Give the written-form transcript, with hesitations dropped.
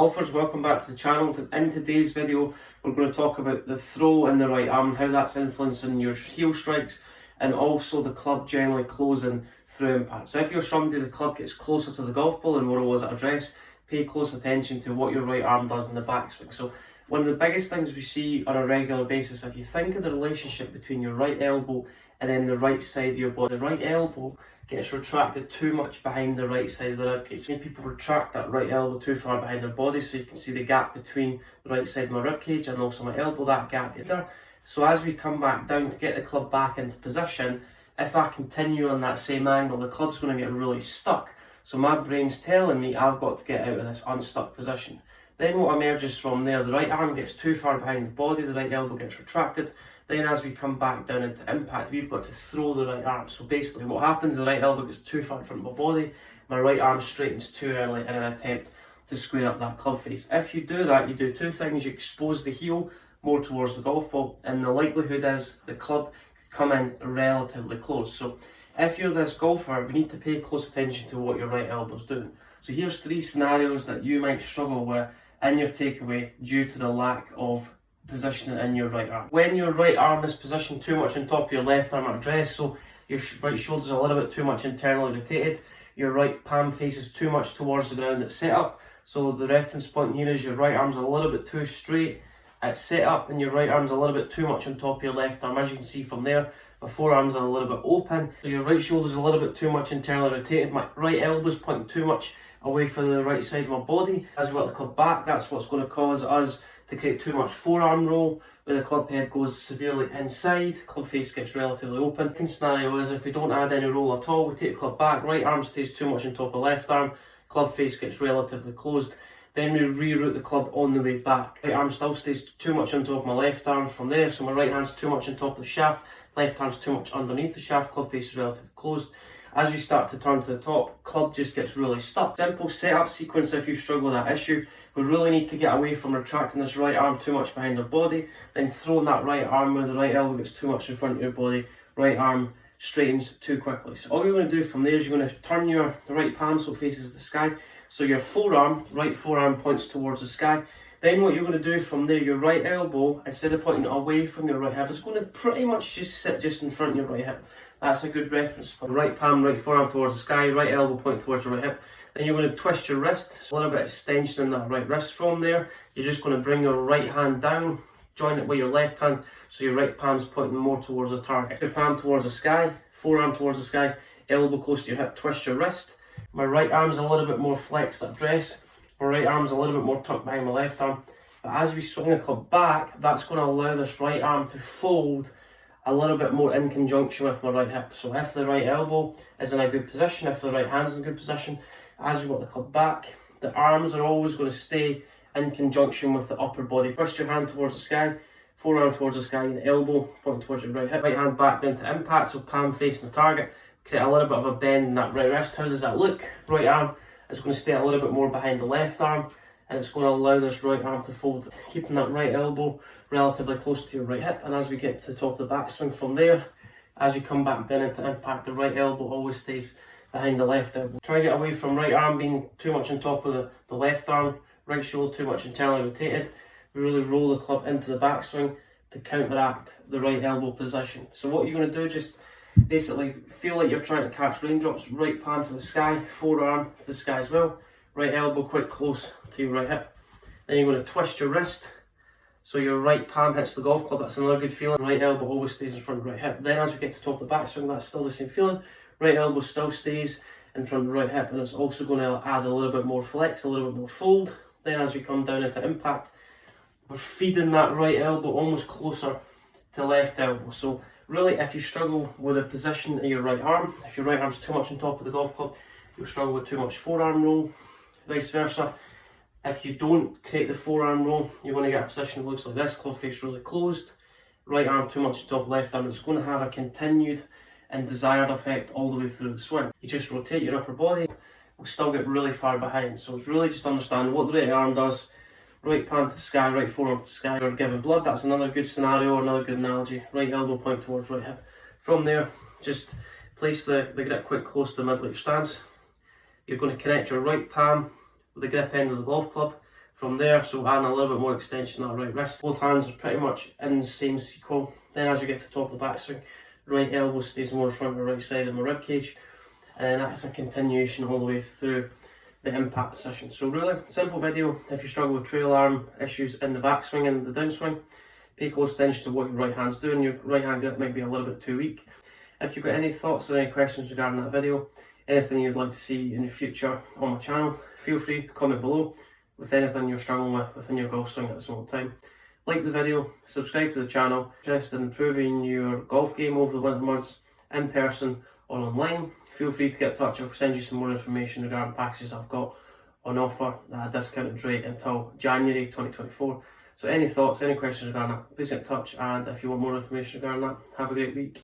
Golfers, welcome back to the channel. In today's video, we're going to talk about the throw in the right arm, how that's influencing your heel strikes, and also the club generally closing through impact. So if you're somebody the club gets closer to the golf ball than where it was at address, pay close attention to what your right arm does in the backswing. So one of the biggest things we see on a regular basis, if you think of the relationship between your right elbow and then the right side of your body, the right elbow gets retracted too much behind the right side of the ribcage. Many people retract that right elbow too far behind their body, so you can see the gap between the right side of my ribcage and also my elbow, that gap there. So as we come back down to get the club back into position, if I continue on that same angle, the club's going to get really stuck. So my brain's telling me I've got to get out of this unstuck position. Then what emerges from there, the right arm gets too far behind the body, the right elbow gets retracted. Then as we come back down into impact, we've got to throw the right arm. So basically what happens, the right elbow gets too far in front of my body, my right arm straightens too early in an attempt to square up that club face. If you do that, you do two things. You expose the heel more towards the golf ball, and the likelihood is the club could come in relatively close. So if you're this golfer, we need to pay close attention to what your right elbow's doing. So here's three scenarios that you might struggle with in your takeaway due to the lack of positioning in your right arm. When your right arm is positioned too much on top of your left arm at address, so your right shoulder's a little bit too much internally rotated, your right palm faces too much towards the ground at setup. So the reference point here is your right arm's a little bit too straight at setup and your right arm's a little bit too much on top of your left arm. As you can see from there, my forearms are a little bit open. So your right shoulder's a little bit too much internally rotated. My right elbow's pointing too much away from the right side of my body. As we work the club back, that's what's going to cause us to create too much forearm roll, where the club head goes severely inside, club face gets relatively open. The second scenario is if we don't add any roll at all, we take the club back, right arm stays too much on top of left arm, club face gets relatively closed. Then we reroute the club on the way back. Right arm still stays too much on top of my left arm from there, so my right hand's too much on top of the shaft, left hand's too much underneath the shaft, club face is relatively closed. As we start to turn to the top, club just gets really stuck. Simple setup sequence if you struggle with that issue. We really need to get away from retracting this right arm too much behind our body, then throwing that right arm where the right elbow gets too much in front of your body, right arm straightens too quickly. So all you're going to do from there is you're going to turn your right palm so it faces the sky. So your forearm, right forearm points towards the sky. Then what you're going to do from there, your right elbow, instead of pointing away from your right hip, is going to pretty much just sit just in front of your right hip. That's a good reference. Right palm, right forearm towards the sky, right elbow point towards your right hip. Then you're going to twist your wrist, so a little bit of extension in that right wrist from there. You're just going to bring your right hand down, join it with your left hand, so your right palm's pointing more towards the target. Your palm towards the sky, forearm towards the sky, elbow close to your hip, twist your wrist. My right arm's a little bit more flexed at address. My right arm's a little bit more tucked behind my left arm. But as we swing the club back, that's going to allow this right arm to fold a little bit more in conjunction with my right hip. So if the right elbow is in a good position, if the right hand's in a good position, as we work the club back, the arms are always going to stay in conjunction with the upper body. Twist your hand towards the sky, forearm towards the sky, and the elbow pointing towards your right hip. Right hand back into impact, so palm facing the target. Create a little bit of a bend in that right wrist. How does that look? Right arm is going to stay a little bit more behind the left arm, and it's going to allow this right arm to fold, keeping that right elbow relatively close to your right hip. And as we get to the top of the backswing from there, as we come back down into impact, the right elbow always stays behind the left elbow. Try to get away from right arm being too much on top of the left arm, right shoulder too much internally rotated. Really roll the club into the backswing to counteract the right elbow position. So what you're going to do, just basically feel like you're trying to catch raindrops, right palm to the sky, forearm to the sky as well, right elbow quite close to your right hip. Then you're going to twist your wrist so your right palm hits the golf club. That's another good feeling. Right elbow always stays in front of the right hip. Then as we get to top of the backswing, that's still the same feeling. Right elbow still stays in front of the right hip, and it's also going to add a little bit more flex, a little bit more fold. Then as we come down into impact, we're feeding that right elbow almost closer to left elbow. So really, if you struggle with the position of your right arm, if your right arm's too much on top of the golf club, you'll struggle with too much forearm roll. Vice versa, if you don't create the forearm roll, you're going to get a position that looks like this, club face really closed, right arm too much on top of left arm. It's going to have a continued and desired effect all the way through the swing. You just rotate your upper body, we'll still get really far behind. So it's really just understanding what the right arm does, right palm to the sky, right forearm to the sky. You're giving blood, that's another good scenario, another good analogy. Right elbow point towards right hip. From there, just place the grip quite close to the middle of your stance. You're going to connect your right palm with the grip end of the golf club. from there, so adding a little bit more extension on that right wrist. Both hands are pretty much in the same sequel. Then as we get to the top of the backswing, right elbow stays more in front of the right side of my rib cage, and then that's a continuation all the way through the impact position. So really simple video. If you struggle with trail arm issues in the backswing and the downswing, pay close attention to what your right hand's doing. Your right hand grip might be a little bit too weak. If you've got any thoughts or any questions regarding that video, anything you'd like to see in the future on my channel, feel free to comment below with anything you're struggling with within your golf swing at this moment in time. Like the video, subscribe to the channel. Interested in improving your golf game over the winter months, in person or online, feel free to get in touch. I'll send you some more information regarding packages I've got on offer at a discounted rate until January 2024. So any thoughts, any questions regarding that, please get in touch, and if you want more information regarding that, have a great week.